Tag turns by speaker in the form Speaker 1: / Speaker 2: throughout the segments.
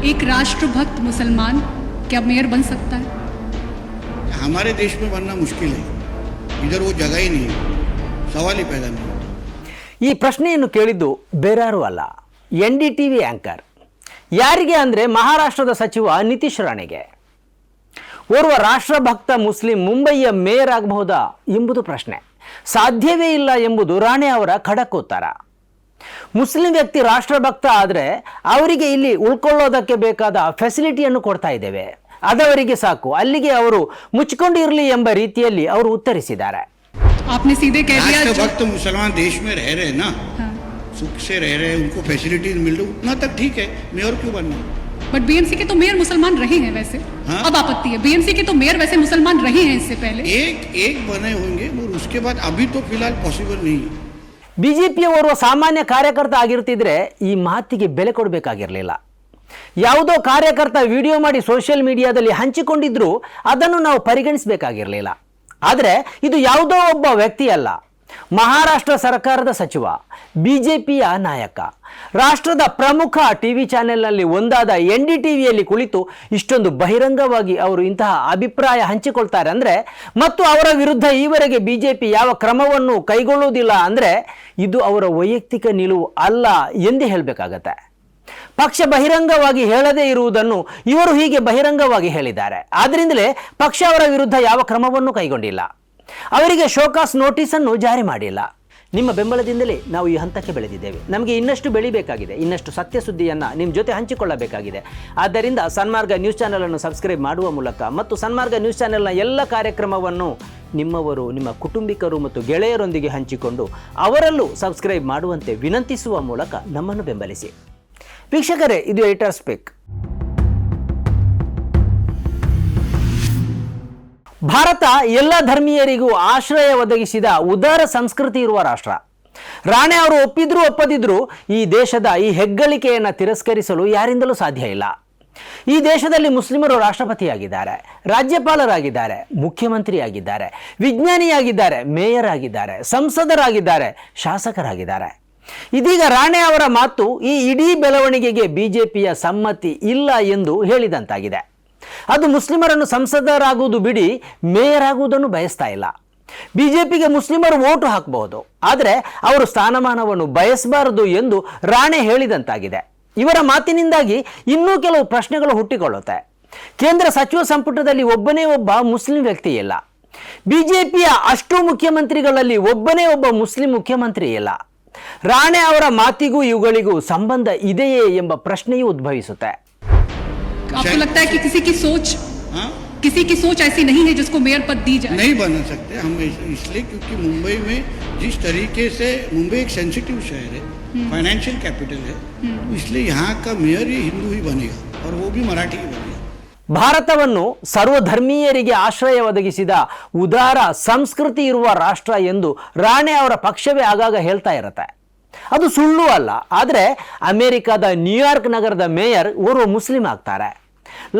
Speaker 1: एक राष्ट्रभक्त मुसलमान क्या मेयर बन सकता है?
Speaker 2: हमारे देश में बनना मुश्किल है, इधर वो जगह ही नहीं है, सवाल ही पैदा नहीं।
Speaker 3: ಈ ಪ್ರಶ್ನೆಯನ್ನು ಕೇಳಿದ್ದು ಬೇರಾರು ಅಲ್ಲ, NDTV ಆಂಕರ್. ಯಾರಿಗೆ ಅಂದರೆ ಮಹಾರಾಷ್ಟ್ರದ ಸಚಿವ ನಿತೀಶ್ ರಾಣೆಗೆ. ಓರ್ವ ರಾಷ್ಟ್ರಭಕ್ತ ಮುಸ್ಲಿಂ ಮುಂಬಯಿಯ ಮೇಯರ್ ಆಗಬಹುದಾ ಎಂಬುದು ಪ್ರಶ್ನೆ. ಸಾಧ್ಯವೇ ಇಲ್ಲ ಎಂಬುದು ರಾಣೆ ಅವರ ಖಡಕ್ ಉತ್ತರ. ಮುಸ್ಲಿಂ ವ್ಯಕ್ತಿ ರಾಷ್ಟ್ರಭಕ್ತ ಆದರೆ ಅವರಿಗೆ ಇಲ್ಲಿ ಉಳ್ಕೊಳ್ಳೋದಕ್ಕೆ ಬೇಕಾದ ಫೆಸಿಲಿಟಿಯನ್ನು ಕೊಡ್ತಾ ಇದ್ದೇವೆ, ಅದವರಿಗೆ ಸಾಕು, ಅಲ್ಲಿಗೆ ಅವರು ಮುಚ್ಚಿಕೊಂಡು ಇರಲಿ ಎಂಬ ರೀತಿಯಲ್ಲಿ ಅವರು ಉತ್ತರಿಸಿದ್ದಾರೆ.
Speaker 1: आपने सीधे कह दिया
Speaker 2: राष्ट्रभक्त मुसलमान देश में रह रहे हैं ना, सुख से रह रहे हैं, उनको फैसिलिटीज मिल रही, उतना तक ठीक है, मेयर क्यों बनना?
Speaker 1: बट बीएमसी के तो मेयर मुसलमान रहे हैं वैसे। अब आपत्ति है, बीएमसी के तो मेयर वैसे मुसलमान रहे हैं इससे पहले।
Speaker 2: एक बने होंगे और उसके बाद अभी तो फिलहाल पॉसिबल नहीं है.
Speaker 3: ಬಿಜೆಪಿಯ ಓರ್ವ ಸಾಮಾನ್ಯ ಕಾರ್ಯಕರ್ತ ಆಗಿರ್ತಿದ್ರೆ ಈ ಮಾತಿಗೆ ಬೆಲೆ ಕೊಡಬೇಕಾಗಿರಲಿಲ್ಲ. ಯಾವುದೋ ಕಾರ್ಯಕರ್ತ ವಿಡಿಯೋ ಮಾಡಿ ಸೋಷಿಯಲ್ ಮೀಡಿಯಾದಲ್ಲಿ ಹಂಚಿಕೊಂಡಿದ್ರು ಅದನ್ನು ನಾವು ಪರಿಗಣಿಸಬೇಕಾಗಿರಲಿಲ್ಲ. ಆದರೆ ಇದು ಯಾವುದೋ ಒಬ್ಬ ವ್ಯಕ್ತಿ ಅಲ್ಲ, ಮಹಾರಾಷ್ಟ್ರ ಸರ್ಕಾರದ ಸಚಿವ, ಬಿಜೆಪಿಯ ನಾಯಕ, ರಾಷ್ಟ್ರದ ಪ್ರಮುಖ ಟಿವಿ ಚಾನೆಲ್ನಲ್ಲಿ ಒಂದಾದ NDTVಯಲ್ಲಿ ಕುಳಿತು ಇಷ್ಟೊಂದು ಬಹಿರಂಗವಾಗಿ ಅವರು ಇಂತಹ ಅಭಿಪ್ರಾಯ ಹಂಚಿಕೊಳ್ತಾರೆ ಅಂದರೆ, ಮತ್ತು ಅವರ ವಿರುದ್ಧ ಈವರೆಗೆ ಬಿಜೆಪಿ ಯಾವ ಕ್ರಮವನ್ನು ಕೈಗೊಳ್ಳುವುದಿಲ್ಲ ಅಂದರೆ ಇದು ಅವರ ವೈಯಕ್ತಿಕ ನಿಲುವು ಅಲ್ಲ ಎಂದೇ ಹೇಳಬೇಕಾಗತ್ತೆ. ಪಕ್ಷ ಬಹಿರಂಗವಾಗಿ ಹೇಳದೇ ಇರುವುದನ್ನು ಇವರು ಹೀಗೆ ಬಹಿರಂಗವಾಗಿ ಹೇಳಿದ್ದಾರೆ. ಆದ್ದರಿಂದಲೇ ಪಕ್ಷ ಅವರ ವಿರುದ್ಧ ಯಾವ ಕ್ರಮವನ್ನು ಕೈಗೊಂಡಿಲ್ಲ, ಅವರಿಗೆ ಶೋಕಾಸ್ ನೋಟಿಸನ್ನು ಜಾರಿ ಮಾಡಿಲ್ಲ. ನಿಮ್ಮ ಬೆಂಬಲದಿಂದಲೇ ನಾವು ಈ ಹಂತಕ್ಕೆ ಬೆಳೆದಿದ್ದೇವೆ. ನಮಗೆ ಇನ್ನಷ್ಟು ಬೆಳಿಬೇಕಾಗಿದೆ, ಇನ್ನಷ್ಟು ಸತ್ಯ ಸುದ್ದಿಯನ್ನು ನಿಮ್ಮ ಜೊತೆ ಹಂಚಿಕೊಳ್ಳಬೇಕಾಗಿದೆ. ಆದ್ದರಿಂದ ಸನ್ಮಾರ್ಗ ನ್ಯೂಸ್ ಚಾನೆಲನ್ನು ಸಬ್ಸ್ಕ್ರೈಬ್ ಮಾಡುವ ಮೂಲಕ ಮತ್ತು ಸನ್ಮಾರ್ಗ ನ್ಯೂಸ್ ಚಾನೆಲ್ನ ಎಲ್ಲ ಕಾರ್ಯಕ್ರಮವನ್ನು ನಿಮ್ಮವರು, ನಿಮ್ಮ ಕುಟುಂಬಿಕರು ಮತ್ತು ಗೆಳೆಯರೊಂದಿಗೆ ಹಂಚಿಕೊಂಡು ಅವರಲ್ಲೂ ಸಬ್ಸ್ಕ್ರೈಬ್ ಮಾಡುವಂತೆ ವಿನಂತಿಸುವ ಮೂಲಕ ನಮ್ಮನ್ನು ಬೆಂಬಲಿಸಿ. ವೀಕ್ಷಕರೇ, ಇದು ಎಡಿಟರ್ ಸ್ಪೀಕ್. ಭಾರತ ಎಲ್ಲ ಧರ್ಮೀಯರಿಗೂ ಆಶ್ರಯ ಒದಗಿಸಿದ ಉದಾರ ಸಂಸ್ಕೃತಿ ಇರುವ ರಾಷ್ಟ್ರ. ರಾಣೆ ಅವರು ಒಪ್ಪಿದ್ರೂ ಒಪ್ಪದಿದ್ರೂ ಈ ದೇಶದ ಈ ಹೆಗ್ಗಳಿಕೆಯನ್ನು ತಿರಸ್ಕರಿಸಲು ಯಾರಿಂದಲೂ ಸಾಧ್ಯ ಇಲ್ಲ. ಈ ದೇಶದಲ್ಲಿ ಮುಸ್ಲಿಮರು ರಾಷ್ಟ್ರಪತಿಯಾಗಿದ್ದಾರೆ, ರಾಜ್ಯಪಾಲರಾಗಿದ್ದಾರೆ, ಮುಖ್ಯಮಂತ್ರಿಯಾಗಿದ್ದಾರೆ, ವಿಜ್ಞಾನಿಯಾಗಿದ್ದಾರೆ, ಮೇಯರ್ ಆಗಿದ್ದಾರೆ, ಸಂಸದರಾಗಿದ್ದಾರೆ, ಶಾಸಕರಾಗಿದ್ದಾರೆ. ಇದೀಗ ರಾಣೆ ಅವರ ಮಾತು ಈ ಇಡೀ ಬೆಳವಣಿಗೆಗೆ ಬಿಜೆಪಿಯ ಸಮ್ಮತಿ ಇಲ್ಲ ಎಂದು ಹೇಳಿದಂತಾಗಿದೆ. ಅದು ಮುಸ್ಲಿಮರನ್ನು ಸಂಸದರಾಗುವುದು ಬಿಡಿ, ಮೇಯರ್ ಆಗುವುದನ್ನು ಬಯಸ್ತಾ ಇಲ್ಲ. ಬಿಜೆಪಿಗೆ ಮುಸ್ಲಿಮರು ವೋಟು ಹಾಕಬಹುದು, ಆದರೆ ಅವರು ಸ್ಥಾನಮಾನವನ್ನು ಬಯಸಬಾರದು ಎಂದು ರಾಣೆ ಹೇಳಿದಂತಾಗಿದೆ. ಇವರ ಮಾತಿನಿಂದಾಗಿ ಇನ್ನೂ ಕೆಲವು ಪ್ರಶ್ನೆಗಳು ಹುಟ್ಟಿಕೊಳ್ಳುತ್ತೆ. ಕೇಂದ್ರ ಸಚಿವ ಸಂಪುಟದಲ್ಲಿ ಒಬ್ಬನೇ ಒಬ್ಬ ಮುಸ್ಲಿಂ ವ್ಯಕ್ತಿ ಇಲ್ಲ. ಬಿಜೆಪಿಯ ಅಷ್ಟು ಮುಖ್ಯಮಂತ್ರಿಗಳಲ್ಲಿ ಒಬ್ಬನೇ ಒಬ್ಬ ಮುಸ್ಲಿಂ ಮುಖ್ಯಮಂತ್ರಿ ಇಲ್ಲ. ರಾಣೆ ಅವರ ಮಾತಿಗೂ ಇವುಗಳಿಗೂ ಸಂಬಂಧ ಇದೆಯೇ ಎಂಬ ಪ್ರಶ್ನೆಯೂ ಉದ್ಭವಿಸುತ್ತೆ.
Speaker 1: आपको लगता है कि किसी की सोच ऐसी नहीं है जिसको मेयर पद दी जाए?
Speaker 2: नहीं बना सकते हम इसलिए क्योंकि मुंबई में जिस तरीके से, मुंबई एक सेंसिटिव शहर है, फाइनेंशियल कैपिटल है, इसलिए यहाँ का मेयर ही हिंदू ही बनेगा और वो भी मराठी ही बनेगा.
Speaker 3: ಭಾರತವನ್ನು ಸರ್ವಧರ್ಮೀಯರಿಗೆ ಆಶ್ರಯ ಒದಗಿಸಿದ ಉದಾರ ಸಂಸ್ಕೃತಿ ಇರುವ ರಾಷ್ಟ್ರ ಎಂದು ರಾಣೆ ಅವರ ಪಕ್ಷವೇ ಆಗಾಗ ಹೇಳ್ತಾ ಇರುತ್ತೆ. ಅದು ಸುಳ್ಳು ಅಲ್ಲ. ಆದರೆ ಅಮೆರಿಕದ ನ್ಯೂಯಾರ್ಕ್ ನಗರದ ಮೇಯರ್ ಓರ್ವ ಮುಸ್ಲಿಂ ಆಗ್ತಾರೆ,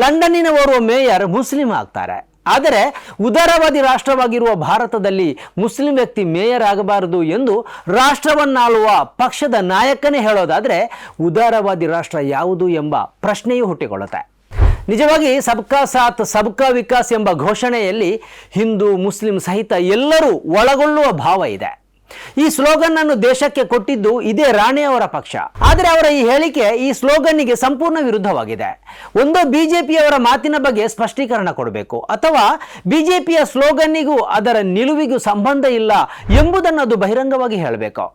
Speaker 3: ಲಂಡನ್ನಿನ ಓರ್ವ ಮೇಯರ್ ಮುಸ್ಲಿಂ ಆಗ್ತಾರೆ. ಆದರೆ ಉದಾರವಾದಿ ರಾಷ್ಟ್ರವಾಗಿರುವ ಭಾರತದಲ್ಲಿ ಮುಸ್ಲಿಂ ವ್ಯಕ್ತಿ ಮೇಯರ್ ಆಗಬಾರದು ಎಂದು ರಾಷ್ಟ್ರವನ್ನಾಳುವ ಪಕ್ಷದ ನಾಯಕನೇ ಹೇಳೋದಾದರೆ ಉದಾರವಾದಿ ರಾಷ್ಟ್ರ ಯಾವುದು ಎಂಬ ಪ್ರಶ್ನೆಯೂ ಹುಟ್ಟಿಕೊಳ್ಳುತ್ತೆ. ನಿಜವಾಗಿ ಸಬ್ಕಾ ಸಾಥ್ ಸಬ್ಕಾ ವಿಕಾಸ್ ಎಂಬ ಘೋಷಣೆಯಲ್ಲಿ ಹಿಂದೂ ಮುಸ್ಲಿಂ ಸಹಿತ ಎಲ್ಲರೂ ಒಳಗೊಳ್ಳುವ ಭಾವ ಇದೆ. ಈ ಸ್ಲೋಗನ್ ಅನ್ನು ದೇಶಕ್ಕೆ ಕೊಟ್ಟಿದ್ದು ಇದೇ ರಾಣೆ ಅವರ ಪಕ್ಷ. ಆದರೆ ಅವರ ಈ ಹೇಳಿಕೆ ಈ ಸ್ಲೋಗನ್ನಿಗೆ ಸಂಪೂರ್ಣ ವಿರುದ್ಧವಾಗಿದೆ. ಒಂದೋ ಬಿಜೆಪಿಯವರ ಮಾತಿನ ಬಗ್ಗೆ ಸ್ಪಷ್ಟೀಕರಣ ಕೊಡಬೇಕು, ಅಥವಾ ಬಿಜೆಪಿಯ ಸ್ಲೋಗನ್ನಿಗೂ ಅದರ ನಿಲುವಿಗೂ ಸಂಬಂಧ ಇಲ್ಲ ಎಂಬುದನ್ನು ಅದು ಬಹಿರಂಗವಾಗಿ ಹೇಳಬೇಕು.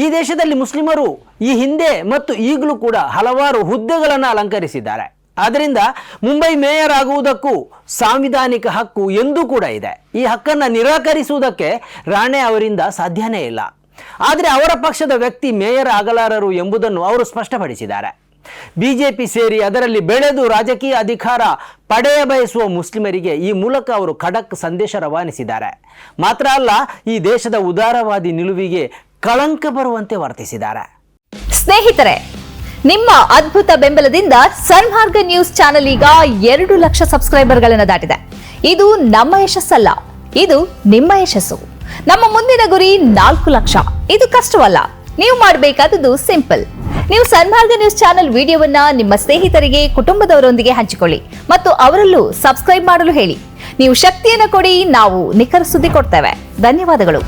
Speaker 3: ಈ ದೇಶದಲ್ಲಿ ಮುಸ್ಲಿಮರು ಈ ಹಿಂದೆ ಮತ್ತು ಈಗಲೂ ಕೂಡ ಹಲವಾರು ಹುದ್ದೆಗಳನ್ನು ಅಲಂಕರಿಸಿದ್ದಾರೆ. ಆದ್ದರಿಂದ ಮುಂಬೈ ಮೇಯರ್ ಆಗುವುದಕ್ಕೂ ಸಾಂವಿಧಾನಿಕ ಹಕ್ಕು ಎಂದೂ ಕೂಡ ಇದೆ. ಈ ಹಕ್ಕನ್ನು ನಿರಾಕರಿಸುವುದಕ್ಕೆ ರಾಣೆ ಅವರಿಂದ ಸಾಧ್ಯನೇ ಇಲ್ಲ. ಆದರೆ ಅವರ ಪಕ್ಷದ ವ್ಯಕ್ತಿ ಮೇಯರ್ ಆಗಲಾರರು ಎಂಬುದನ್ನು ಅವರು ಸ್ಪಷ್ಟಪಡಿಸಿದ್ದಾರೆ. ಬಿಜೆಪಿ ಸೇರಿ ಅದರಲ್ಲಿ ಬೆಳೆದು ರಾಜಕೀಯ ಅಧಿಕಾರ ಪಡೆಯ ಬಯಸುವ ಮುಸ್ಲಿಮರಿಗೆ ಈ ಮೂಲಕ ಅವರು ಖಡಕ್ ಸಂದೇಶ ರವಾನಿಸಿದ್ದಾರೆ. ಮಾತ್ರ ಅಲ್ಲ, ಈ ದೇಶದ ಉದಾರವಾದಿ ನಿಲುವಿಗೆ ಕಳಂಕ ಬರುವಂತೆ ವರ್ತಿಸಿದ್ದಾರೆ.
Speaker 4: ಸ್ನೇಹಿತರೆ, ನಿಮ್ಮ ಅದ್ಭುತ ಬೆಂಬಲದಿಂದ ಸನ್ಮಾರ್ಗ ನ್ಯೂಸ್ ಚಾನೆಲ್ ಈಗ 2 ಲಕ್ಷ ಸಬ್ಸ್ಕ್ರೈಬರ್ಗಳನ್ನು ದಾಟಿದೆ. ಇದು ನಮ್ಮ ಯಶಸ್ಸಲ್ಲ, ಇದು ನಿಮ್ಮ ಯಶಸ್ಸು. ನಮ್ಮ ಮುಂದಿನ ಗುರಿ 4 ಲಕ್ಷ. ಇದು ಕಷ್ಟವಲ್ಲ. ನೀವು ಮಾಡಬೇಕಾದದ್ದು ಸಿಂಪಲ್. ನೀವು ಸನ್ಮಾರ್ಗ ನ್ಯೂಸ್ ಚಾನೆಲ್ ವಿಡಿಯೋವನ್ನ ನಿಮ್ಮ ಸ್ನೇಹಿತರಿಗೆ, ಕುಟುಂಬದವರೊಂದಿಗೆ ಹಂಚಿಕೊಳ್ಳಿ ಮತ್ತು ಅವರಲ್ಲೂ ಸಬ್ಸ್ಕ್ರೈಬ್ ಮಾಡಲು ಹೇಳಿ. ನೀವು ಶಕ್ತಿಯನ್ನು ಕೊಡಿ, ನಾವು ನಿಖರ ಸುದ್ದಿ ಕೊಡ್ತೇವೆ. ಧನ್ಯವಾದಗಳು.